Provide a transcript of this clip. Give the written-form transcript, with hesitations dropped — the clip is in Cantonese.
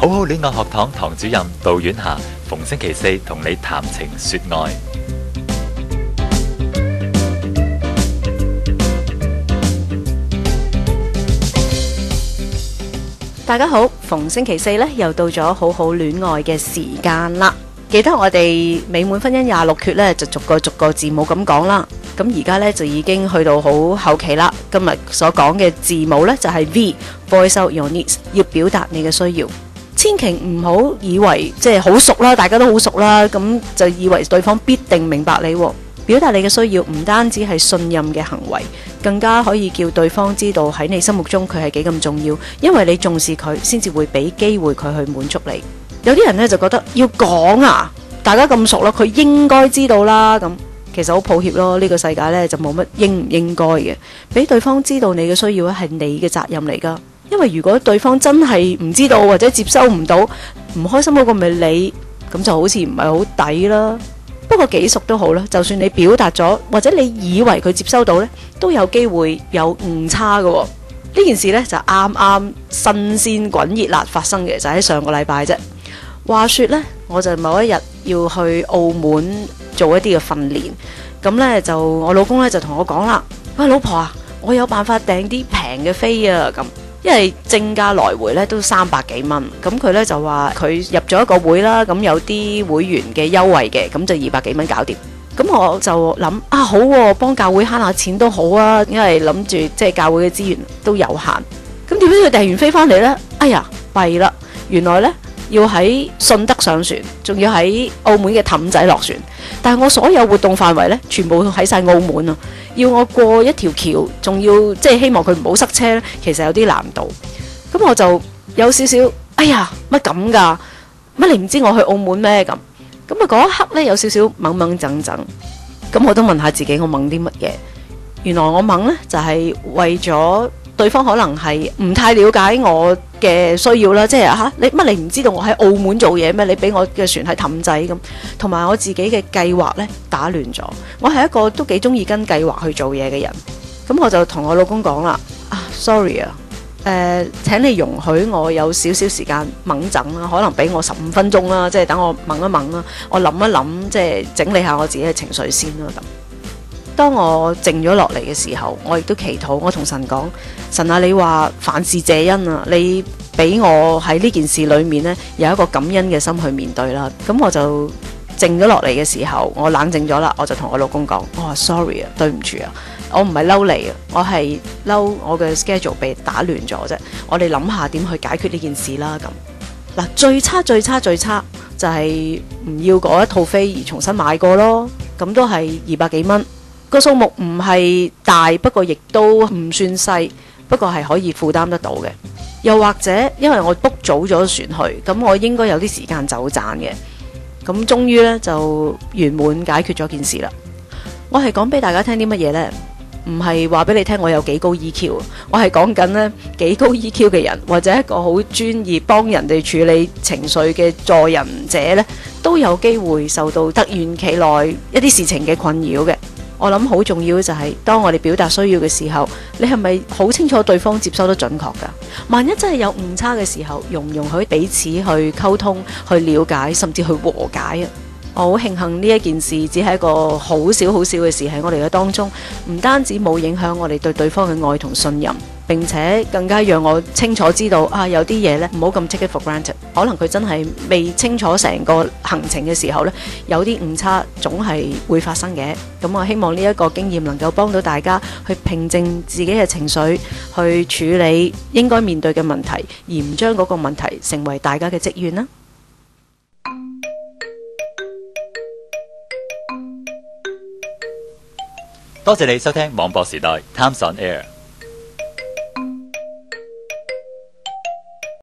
好好戀愛學堂堂主任杜婉霞，逢星期四同你談情說愛。大家好，逢星期四呢又到咗好好戀愛嘅時間啦。記得我哋美滿婚姻26缺呢，就逐個字母咁講啦。咁而家呢，就已經去到好後期啦。今日所講嘅字母呢，就係 V，Voice out your needs， 要表達你嘅需要。千祈唔好以為即係好熟啦，大家都好熟啦，咁就以為對方必定明白你。表達你嘅需要唔單止係信任嘅行為，更加可以叫對方知道喺你心目中佢係幾咁重要，因為你重視佢，先至會俾機會佢去滿足你。有啲人呢，就覺得要講啊，大家咁熟啦，佢應該知道啦。咁其實好抱歉咯，呢個世界呢，就冇乜應唔應該嘅，俾對方知道你嘅需要咧係你嘅責任嚟噶。因為如果對方真係唔知道或者接收唔到，唔開心嗰個咪你，咁就好似唔係好抵啦。不過幾熟都好啦，就算你表達咗，或者你以為佢接收到呢，都有機會有誤差嘅。呢件事呢，就啱啱新鮮滾熱辣發生嘅，就喺上個禮拜啫。話說呢，我就某一日要去澳門做一啲嘅訓練，咁呢，就我老公呢，就同我講啦：喂，老婆啊，我有辦法訂啲平嘅飛啊！咁因為正價來回咧都300幾蚊，咁佢咧就話佢入咗一個會啦，咁有啲會員嘅優惠嘅，咁就200幾蚊搞掂。咁我就諗啊，好喎，幫教會慳下錢都好啊，因為諗住即係教會嘅資源都有限。咁點知佢訂完飛翻嚟呢？哎呀，弊啦！原來呢，要喺順德上船，仲要喺澳門嘅氹仔落船，但係我所有活動範圍呢，全部喺晒澳門啊！要我過一條橋，仲要即係希望佢唔好塞車咧，其實有啲難度。咁我就有少少，哎呀，乜咁噶？乜你唔知我去澳門咩咁？咁啊嗰一刻呢，有少少懵懵整整。咁我都問下自己，我懵啲乜嘢？原來我懵呢，就係為咗對方可能係唔太了解我嘅需要啦，即係嚇你唔知道我喺澳門做嘢咩？你俾我嘅船喺氹仔咁，同埋我自己嘅計劃呢打亂咗。我係一個都幾中意跟計劃去做嘢嘅人，咁我就同我老公講啦，sorry 啊，請你容許我有少少時間猛整啦，可能俾我15分鐘啦，即係等我猛一猛啦，我諗一諗，即係整理下我自己嘅情緒先啦咁。當我靜咗落嚟嘅時候，我亦都祈禱，我同神講：神啊，你話凡事謝恩啊，你俾我喺呢件事裏面呢，有一個感恩嘅心去面對啦。咁我就靜咗落嚟嘅時候，我冷靜咗啦，我就同我老公講：我話 sorry 啊，對唔住啊，我唔係嬲你啊，我係嬲我嘅 schedule 被打亂咗啫。我哋諗下點去解決呢件事啦。咁嗱，最差就係唔要嗰一套飛而重新買過咯。咁都係200幾蚊。個數目唔係大，不過亦都唔算細，不過係可以負擔得到嘅。又或者因為我 book 早咗船去，咁我應該有啲時間走盞嘅。咁終於呢，就圓滿解決咗件事啦。我係講俾大家聽啲乜嘢呢？唔係話俾你聽我有幾高 EQ， 我係講緊呢幾高 EQ 嘅人，或者一個好專業幫人哋處理情緒嘅助人者呢，都有機會受到突然其來一啲事情嘅困擾嘅。我諗好重要就係當我哋表達需要嘅時候，你係咪好清楚對方接收得準確㗎？萬一真係有誤差嘅時候，容唔容許彼此去溝通、去了解，甚至去和解啊？我好慶幸呢一件事只係一個好少嘅事喺我哋嘅當中，唔單止冇影響我哋對對方嘅愛同信任，並且更加讓我清楚知道有啲嘢呢，唔好咁 take it for granted。可能佢真係未清楚成個行程嘅時候呢，有啲誤差總係會發生嘅。咁我希望呢一個經驗能夠幫到大家去平靜自己嘅情緒，去處理應該面對嘅問題，而唔將嗰個問題成為大家嘅積怨啦。多謝你收聽網播時代 Times on Air。